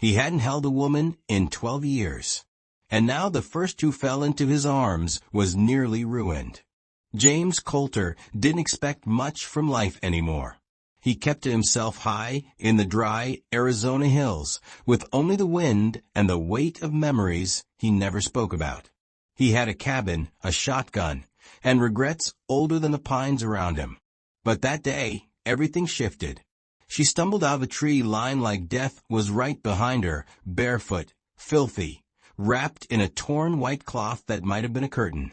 He hadn't held a woman in 12 years. And now the first who fell into his arms was nearly ruined. James Coulter didn't expect much from life anymore. He kept to himself high in the dry Arizona hills, with only the wind and the weight of memories he never spoke about. He had a cabin, a shotgun, and regrets older than the pines around him. But that day, everything shifted. She stumbled out of a tree lying like death was right behind her, barefoot, filthy, wrapped in a torn white cloth that might have been a curtain,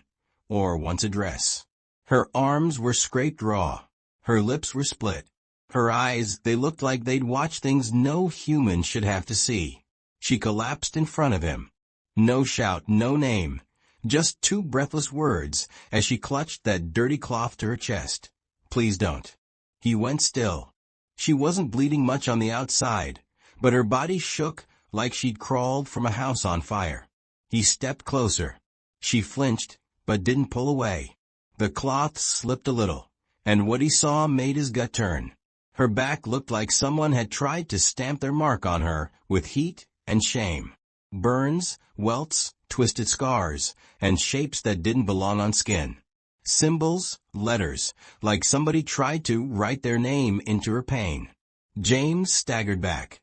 or once a dress. Her arms were scraped raw. Her lips were split. Her eyes, they looked like they'd watched things no human should have to see. She collapsed in front of him. No shout, no name. Just two breathless words as she clutched that dirty cloth to her chest. Please don't. He went still. She wasn't bleeding much on the outside, but her body shook like she'd crawled from a house on fire. He stepped closer. She flinched, but didn't pull away. The cloth slipped a little, and what he saw made his gut turn. Her back looked like someone had tried to stamp their mark on her with heat and shame. Burns, welts, twisted scars, and shapes that didn't belong on skin. Symbols, letters, like somebody tried to write their name into her pain. James staggered back.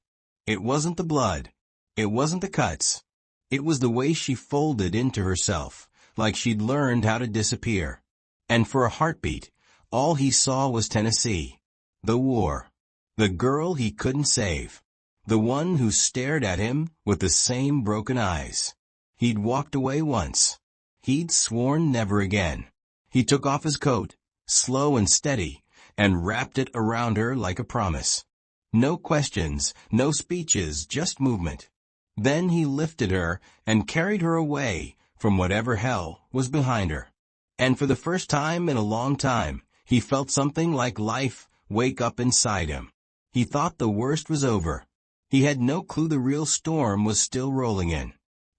It wasn't the blood. It wasn't the cuts. It was the way she folded into herself, like she'd learned how to disappear. And for a heartbeat, all he saw was Tennessee. The war. The girl he couldn't save. The one who stared at him with the same broken eyes. He'd walked away once. He'd sworn never again. He took off his coat, slow and steady, and wrapped it around her like a promise. No questions, no speeches, just movement. Then he lifted her and carried her away from whatever hell was behind her. And for the first time in a long time, he felt something like life wake up inside him. He thought the worst was over. He had no clue the real storm was still rolling in.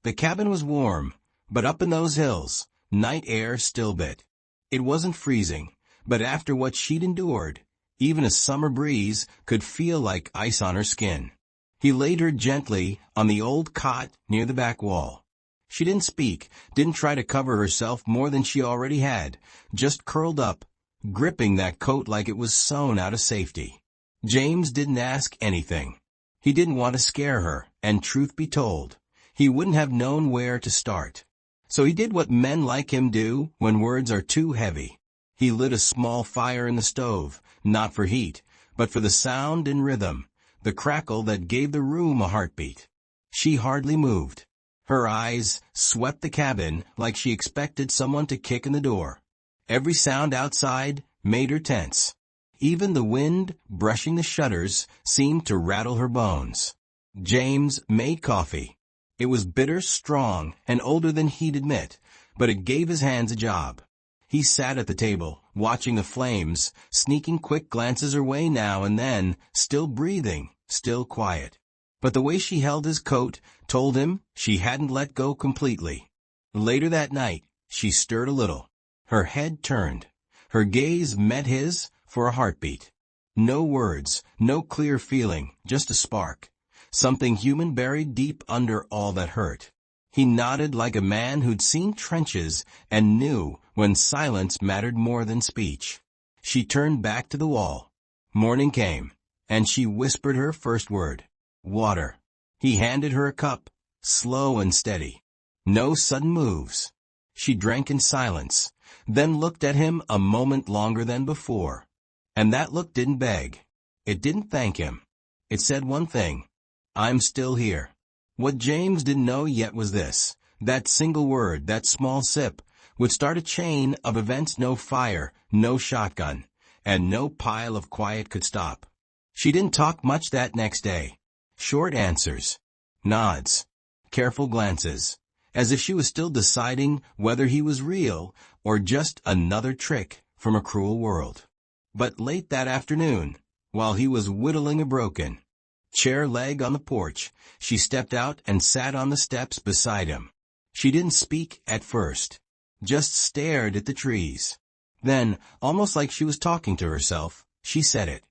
The cabin was warm, but up in those hills, night air still bit. It wasn't freezing, but after what she'd endured, even a summer breeze could feel like ice on her skin. He laid her gently on the old cot near the back wall. She didn't speak, didn't try to cover herself more than she already had, just curled up, gripping that coat like it was sewn out of safety. James didn't ask anything. He didn't want to scare her, and truth be told, he wouldn't have known where to start. So he did what men like him do when words are too heavy. He lit a small fire in the stove, not for heat, but for the sound and rhythm, the crackle that gave the room a heartbeat. She hardly moved. Her eyes swept the cabin like she expected someone to kick in the door. Every sound outside made her tense. Even the wind brushing the shutters seemed to rattle her bones. James made coffee. It was bitter, strong, and older than he'd admit, but it gave his hands a job. He sat at the table, watching the flames, sneaking quick glances her way now and then, still breathing, still quiet. But the way she held his coat told him she hadn't let go completely. Later that night, she stirred a little. Her head turned. Her gaze met his for a heartbeat. No words, no clear feeling, just a spark. Something human buried deep under all that hurt. He nodded like a man who'd seen trenches and knew when silence mattered more than speech. She turned back to the wall. Morning came, and she whispered her first word. Water. He handed her a cup, slow and steady. No sudden moves. She drank in silence, then looked at him a moment longer than before. And that look didn't beg. It didn't thank him. It said one thing. I'm still here. What James didn't know yet was this. That single word, that small sip, would start a chain of events no fire, no shotgun, and no pile of quiet could stop. She didn't talk much that next day. Short answers. Nods. Careful glances. As if she was still deciding whether he was real or just another trick from a cruel world. But late that afternoon, while he was whittling a broken chair leg on the porch, she stepped out and sat on the steps beside him. She didn't speak at first, just stared at the trees. Then, almost like she was talking to herself, she said it.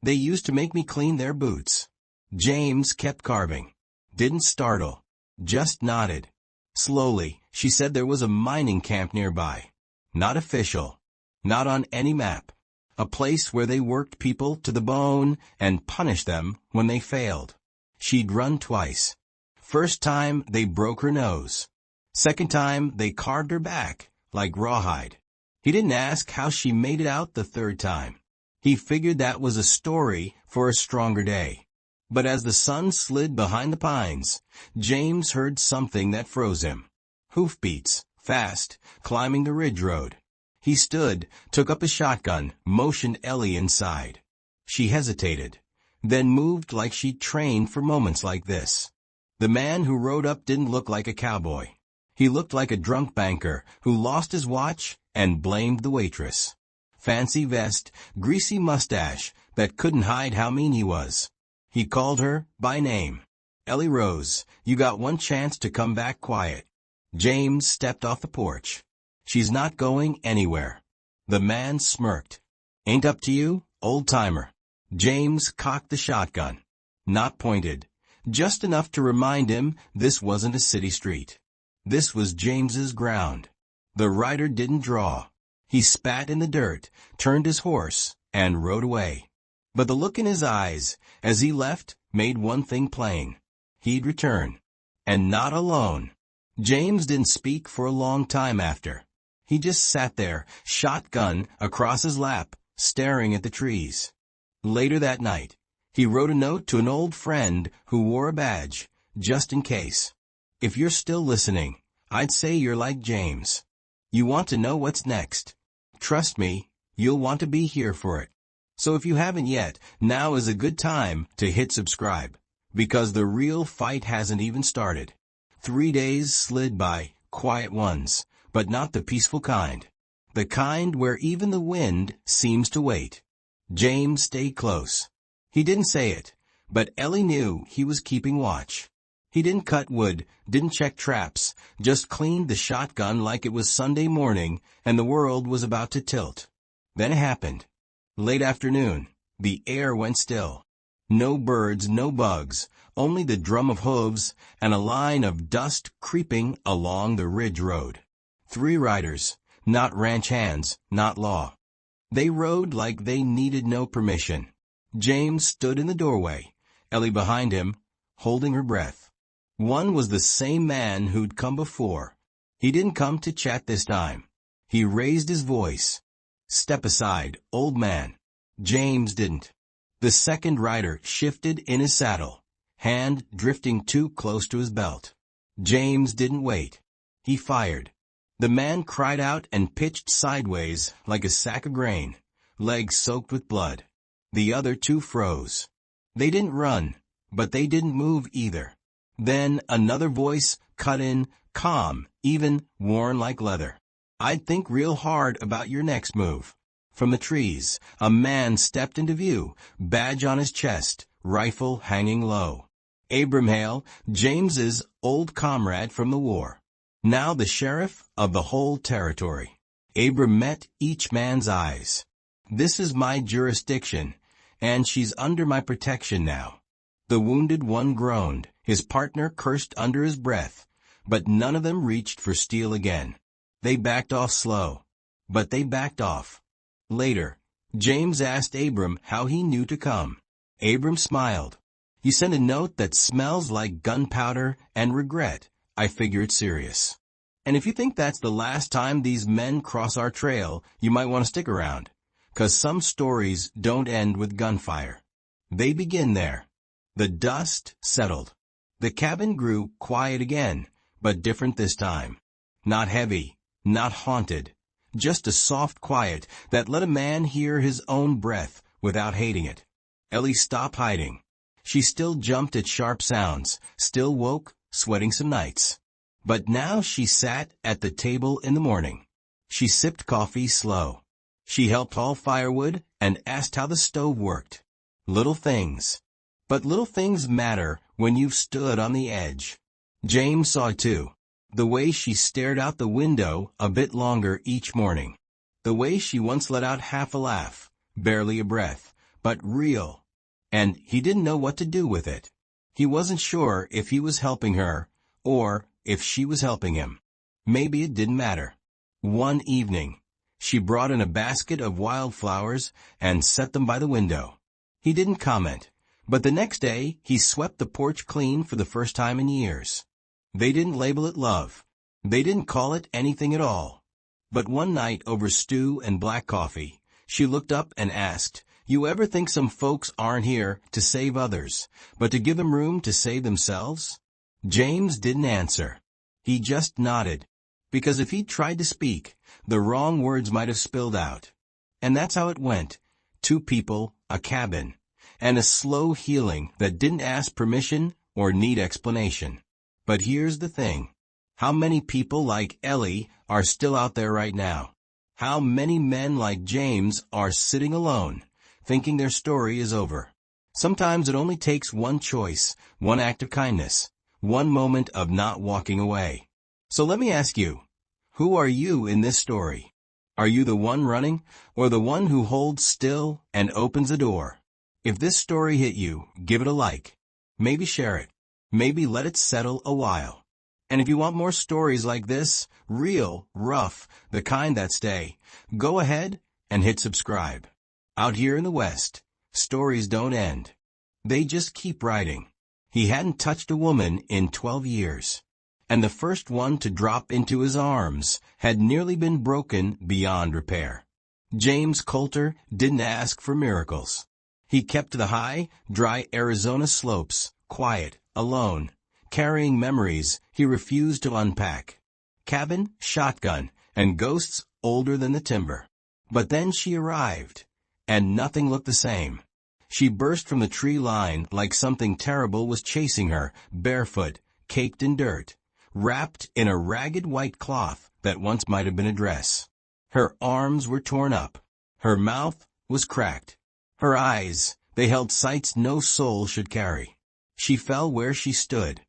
They used to make me clean their boots. James kept carving. Didn't startle. Just nodded. Slowly, she said there was a mining camp nearby. Not official. Not on any map. A place where they worked people to the bone and punished them when they failed. She'd run twice. First time, they broke her nose. Second time, they carved her back, like rawhide. He didn't ask how she made it out the third time. He figured that was a story for a stronger day. But as the sun slid behind the pines, James heard something that froze him. Hoofbeats, fast, climbing the ridge road. He stood, took up a shotgun, motioned Ellie inside. She hesitated, then moved like she'd trained for moments like this. The man who rode up didn't look like a cowboy. He looked like a drunk banker who lost his watch and blamed the waitress. Fancy vest, greasy mustache that couldn't hide how mean he was. He called her by name. Ellie rose. You got one chance to come back quiet. James stepped off the porch. She's not going anywhere. The man smirked. Ain't up to you, old-timer. James cocked the shotgun. Not pointed. Just enough to remind him this wasn't a city street. This was James's ground. The rider didn't draw. He spat in the dirt, turned his horse, and rode away. But the look in his eyes, as he left, made one thing plain. He'd return. And not alone. James didn't speak for a long time after. He just sat there, shotgun across his lap, staring at the trees. Later that night, he wrote a note to an old friend who wore a badge, just in case. If you're still listening, I'd say you're like James. You want to know what's next. Trust me, you'll want to be here for it. So if you haven't yet, now is a good time to hit subscribe, because the real fight hasn't even started. 3 days slid by, quiet ones, but not the peaceful kind. The kind where even the wind seems to wait. James stayed close. He didn't say it, but Ellie knew he was keeping watch. He didn't cut wood, didn't check traps, just cleaned the shotgun like it was Sunday morning and the world was about to tilt. Then it happened. Late afternoon, the air went still. No birds, no bugs, only the drum of hooves and a line of dust creeping along the ridge road. 3 riders, not ranch hands, not law. They rode like they needed no permission. James stood in the doorway, Ellie behind him, holding her breath. One was the same man who'd come before. He didn't come to chat this time. He raised his voice. Step aside, old man. James didn't. The second rider shifted in his saddle, hand drifting too close to his belt. James didn't wait. He fired. The man cried out and pitched sideways like a sack of grain, legs soaked with blood. The other 2 froze. They didn't run, but they didn't move either. Then another voice cut in, calm, even, worn like leather. I'd think real hard about your next move. From the trees, a man stepped into view, badge on his chest, rifle hanging low. Abram Hale, James's old comrade from the war. Now the sheriff of the whole territory. Abram met each man's eyes. This is my jurisdiction, and she's under my protection now. The wounded one groaned. His partner cursed under his breath, but none of them reached for steel again. They backed off slow, but they backed off. Later, James asked Abram how he knew to come. Abram smiled. You send a note that smells like gunpowder and regret. I figure it's serious. And if you think that's the last time these men cross our trail, you might want to stick around. 'Cause some stories don't end with gunfire. They begin there. The dust settled. The cabin grew quiet again, but different this time. Not heavy, not haunted. Just a soft quiet that let a man hear his own breath without hating it. Ellie stopped hiding. She still jumped at sharp sounds, still woke, sweating some nights. But now she sat at the table in the morning. She sipped coffee slow. She helped haul firewood and asked how the stove worked. Little things. But little things matter when you've stood on the edge. James saw it too. The way she stared out the window a bit longer each morning. The way she once let out half a laugh, barely a breath, but real. And he didn't know what to do with it. He wasn't sure if he was helping her, or if she was helping him. Maybe it didn't matter. One evening, she brought in a basket of wildflowers and set them by the window. He didn't comment, but the next day he swept the porch clean for the first time in years. They didn't label it love. They didn't call it anything at all. But one night over stew and black coffee, she looked up and asked, "You ever think some folks aren't here to save others, but to give them room to save themselves?" James didn't answer. He just nodded, because if he'd tried to speak, the wrong words might have spilled out. And that's how it went. Two people, a cabin, and a slow healing that didn't ask permission or need explanation. But here's the thing. How many people like Ellie are still out there right now? How many men like James are sitting alone, thinking their story is over? Sometimes it only takes one choice, one act of kindness, one moment of not walking away. So let me ask you, who are you in this story? Are you the one running, or the one who holds still and opens the door? If this story hit you, give it a like. Maybe share it. Maybe let it settle a while. And if you want more stories like this, real, rough, the kind that stay, go ahead and hit subscribe. Out here in the West, stories don't end. They just keep writing. He hadn't touched a woman in 12 years. And the first one to drop into his arms had nearly been broken beyond repair. James Coulter didn't ask for miracles. He kept to the high, dry Arizona slopes, quiet, alone, carrying memories he refused to unpack. Cabin, shotgun, and ghosts older than the timber. But then she arrived, and nothing looked the same. She burst from the tree line like something terrible was chasing her, barefoot, caked in dirt, wrapped in a ragged white cloth that once might have been a dress. Her arms were torn up. Her mouth was cracked. Her eyes, they held sights no soul should carry. She fell where she stood.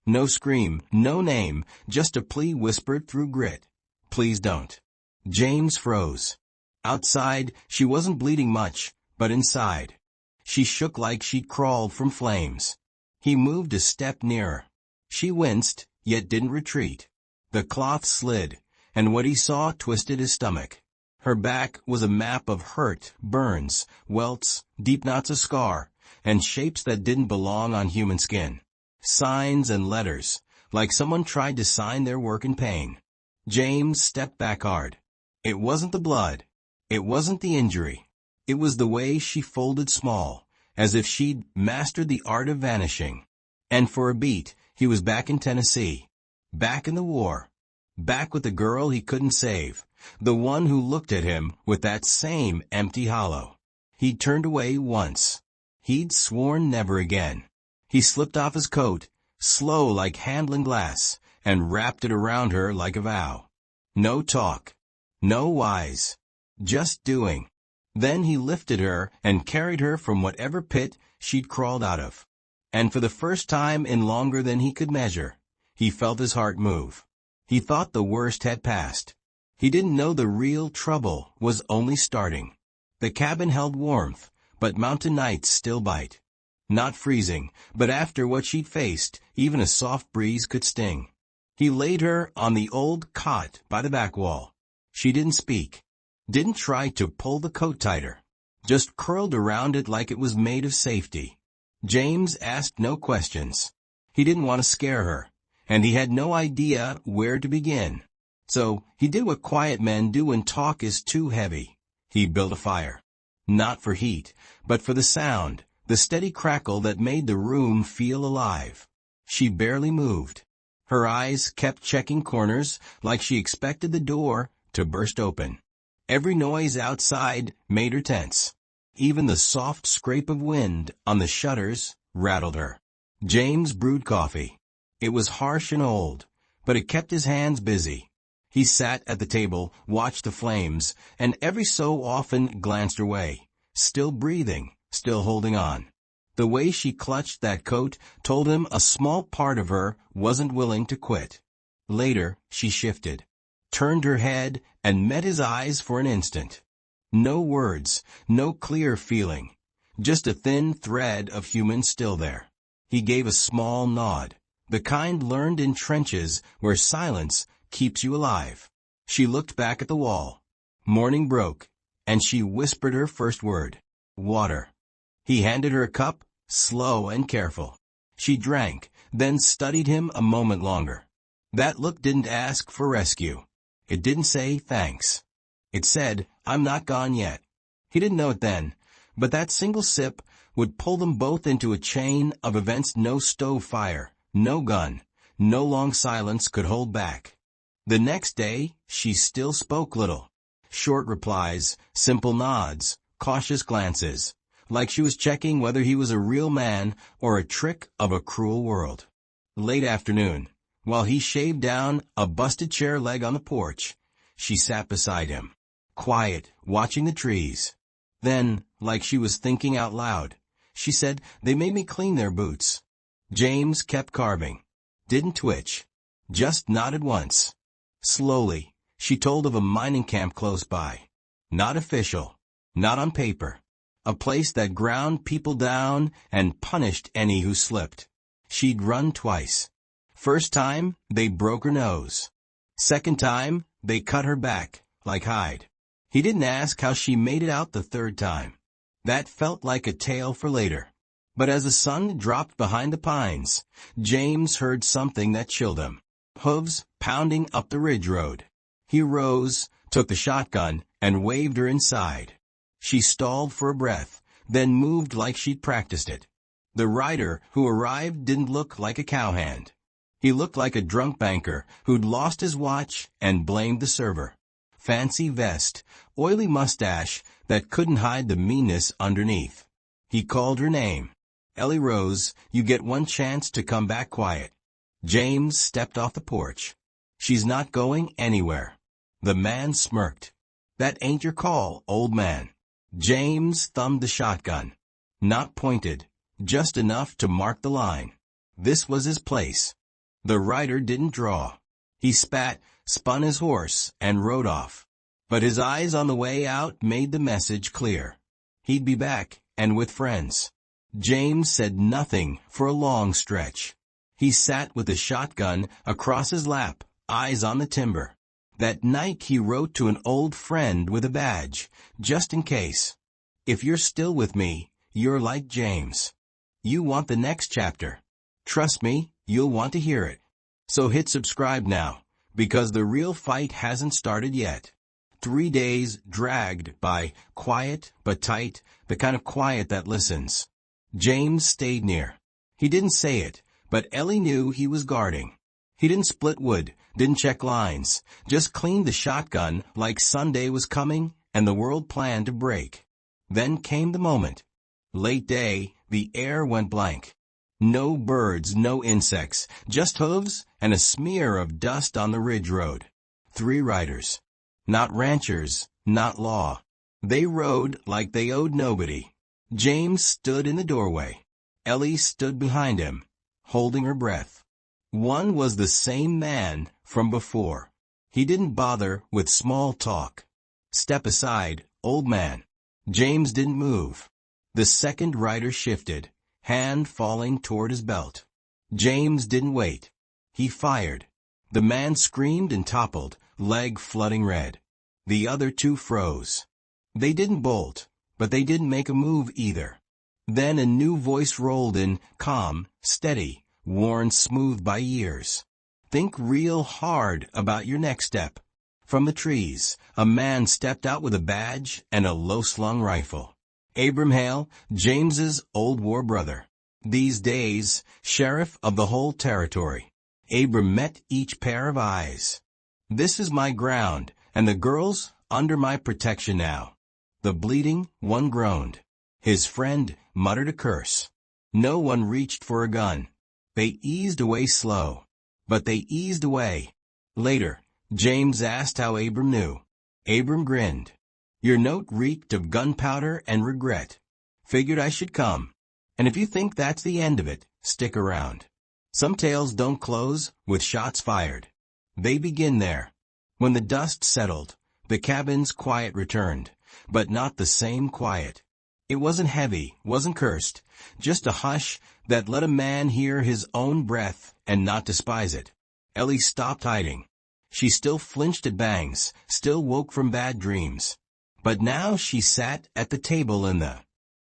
No scream, no name, just a plea whispered through grit. "Please don't." James froze. Outside, she wasn't bleeding much, but inside, she shook like she'd crawled from flames. He moved a step nearer. She winced, yet didn't retreat. The cloth slid, and what he saw twisted his stomach. Her back was a map of hurt, burns, welts, deep knots of scar, and shapes that didn't belong on human skin. Signs and letters, like someone tried to sign their work in pain. James stepped back hard. It wasn't the blood. It wasn't the injury. It was the way she folded small, as if she'd mastered the art of vanishing. And for a beat, he was back in Tennessee. Back in the war. Back with the girl he couldn't save. The one who looked at him with that same empty hollow. He'd turned away once. He'd sworn never again. He slipped off his coat, slow like handling glass, and wrapped it around her like a vow. No talk. No whys. Just doing. Then he lifted her and carried her from whatever pit she'd crawled out of. And for the first time in longer than he could measure, he felt his heart move. He thought the worst had passed. He didn't know the real trouble was only starting. The cabin held warmth, but mountain nights still bite. Not freezing, but after what she'd faced, even a soft breeze could sting. He laid her on the old cot by the back wall. She didn't speak, didn't try to pull the coat tighter, just curled around it like it was made of safety. James asked no questions. He didn't want to scare her, and he had no idea where to begin. So he did what quiet men do when talk is too heavy. He built a fire. Not for heat, but for the sound, the steady crackle that made the room feel alive. She barely moved. Her eyes kept checking corners like she expected the door to burst open. Every noise outside made her tense. Even the soft scrape of wind on the shutters rattled her. James brewed coffee. It was harsh and old, but it kept his hands busy. He sat at the table, watched the flames, and every so often glanced her way, still breathing, still holding on. The way she clutched that coat told him a small part of her wasn't willing to quit. Later, she shifted, turned her head, and met his eyes for an instant. No words, no clear feeling, just a thin thread of human still there. He gave a small nod, the kind learned in trenches where silence keeps you alive. She looked back at the wall. Morning broke, and she whispered her first word. Water. He handed her a cup, slow and careful. She drank, then studied him a moment longer. That look didn't ask for rescue. It didn't say thanks. It said, I'm not gone yet. He didn't know it then, but that single sip would pull them both into a chain of events no stove fire, no gun, no long silence could hold back. The next day, she still spoke little. Short replies, simple nods, cautious glances, like she was checking whether he was a real man or a trick of a cruel world. Late afternoon, while he shaved down a busted chair leg on the porch, she sat beside him, quiet, watching the trees. Then, like she was thinking out loud, she said, they made me clean their boots. James kept carving. Didn't twitch. Just nodded once. Slowly, she told of a mining camp close by. Not official. Not on paper. A place that ground people down and punished any who slipped. She'd run twice. First time, they broke her nose. Second time, they cut her back, like hide. He didn't ask how she made it out the third time. That felt like a tale for later. But as the sun dropped behind the pines, James heard something that chilled him. Hooves pounding up the ridge road. He rose, took the shotgun, and waved her inside. She stalled for a breath, then moved like she'd practiced it. The rider who arrived didn't look like a cowhand. He looked like a drunk banker who'd lost his watch and blamed the server. Fancy vest, oily mustache that couldn't hide the meanness underneath. He called her name. Ellie Rose, you get one chance to come back quiet. James stepped off the porch. She's not going anywhere. The man smirked. That ain't your call, old man. James thumbed the shotgun. Not pointed, just enough to mark the line. This was his place. The rider didn't draw. He spat, spun his horse, and rode off. But his eyes on the way out made the message clear. He'd be back, and with friends. James said nothing for a long stretch. He sat with the shotgun across his lap, eyes on the timber. That night he wrote to an old friend with a badge, just in case. If you're still with me, you're like James. You want the next chapter. Trust me, you'll want to hear it. So hit subscribe now, because the real fight hasn't started yet. 3 days dragged by quiet but tight, the kind of quiet that listens. James stayed near. He didn't say it, but Ellie knew he was guarding. He didn't split wood, didn't check lines, just cleaned the shotgun like Sunday was coming and the world planned to break. Then came the moment. Late day, the air went blank. No birds, no insects, just hooves and a smear of dust on the ridge road. 3 riders. Not ranchers, not law. They rode like they owed nobody. James stood in the doorway. Ellie stood behind him, holding her breath. One was the same man from before. He didn't bother with small talk. Step aside, old man. James didn't move. The second rider shifted, hand falling toward his belt. James didn't wait. He fired. The man screamed and toppled, leg flooding red. The other 2 froze. They didn't bolt, but they didn't make a move either. Then a new voice rolled in, calm, steady, worn smooth by years. Think real hard about your next step. From the trees, a man stepped out with a badge and a low-slung rifle. Abram Hale, James's old war brother. These days, sheriff of the whole territory. Abram met each pair of eyes. This is my ground, and the girls under my protection now. The bleeding one groaned. His friend muttered a curse. No one reached for a gun. They eased away slow. But they eased away. Later, James asked how Abram knew. Abram grinned. Your note reeked of gunpowder and regret. Figured I should come. And if you think that's the end of it, stick around. Some tales don't close with shots fired. They begin there. When the dust settled, the cabin's quiet returned, but not the same quiet. It wasn't heavy, wasn't cursed, just a hush that let a man hear his own breath and not despise it. Ellie stopped hiding. She still flinched at bangs, still woke from bad dreams. But now she sat at the table in the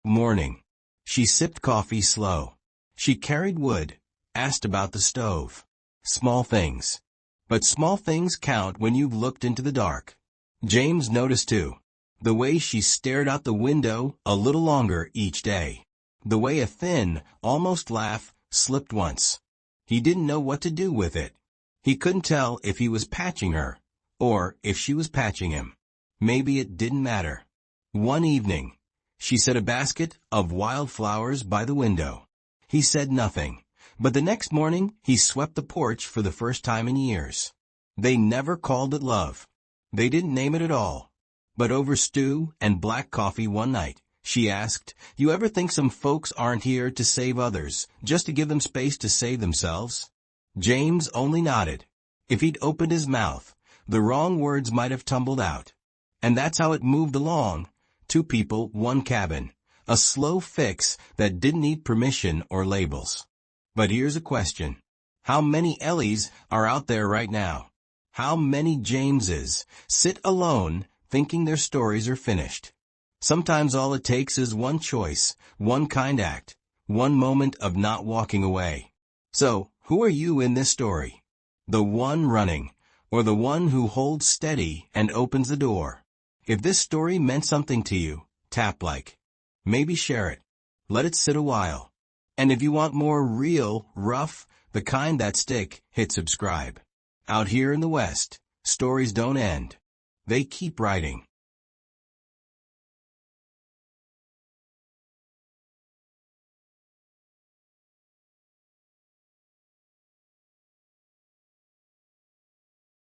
morning. She sipped coffee slow. She carried wood, asked about the stove. Small things. But small things count when you've looked into the dark. James noticed too. The way she stared out the window a little longer each day. The way a thin, almost laugh slipped once. He didn't know what to do with it. He couldn't tell if he was patching her, or if she was patching him. Maybe it didn't matter. One evening, she set a basket of wildflowers by the window. He said nothing, but the next morning he swept the porch for the first time in years. They never called it love. They didn't name it at all. But over stew and black coffee one night, she asked, "You ever think some folks aren't here to save others, just to give them space to save themselves?" James only nodded. If he'd opened his mouth, the wrong words might have tumbled out. And that's how it moved along. 2 people, 1 cabin. A slow fix that didn't need permission or labels. But here's a question. How many Ellies are out there right now? How many Jameses sit alone thinking their stories are finished? Sometimes all it takes is one choice, one kind act, one moment of not walking away. So, who are you in this story? The one running, or the one who holds steady and opens the door? If this story meant something to you, tap like. Maybe share it. Let it sit a while. And if you want more real, rough, the kind that stick, hit subscribe. Out here in the West, stories don't end. They keep writing.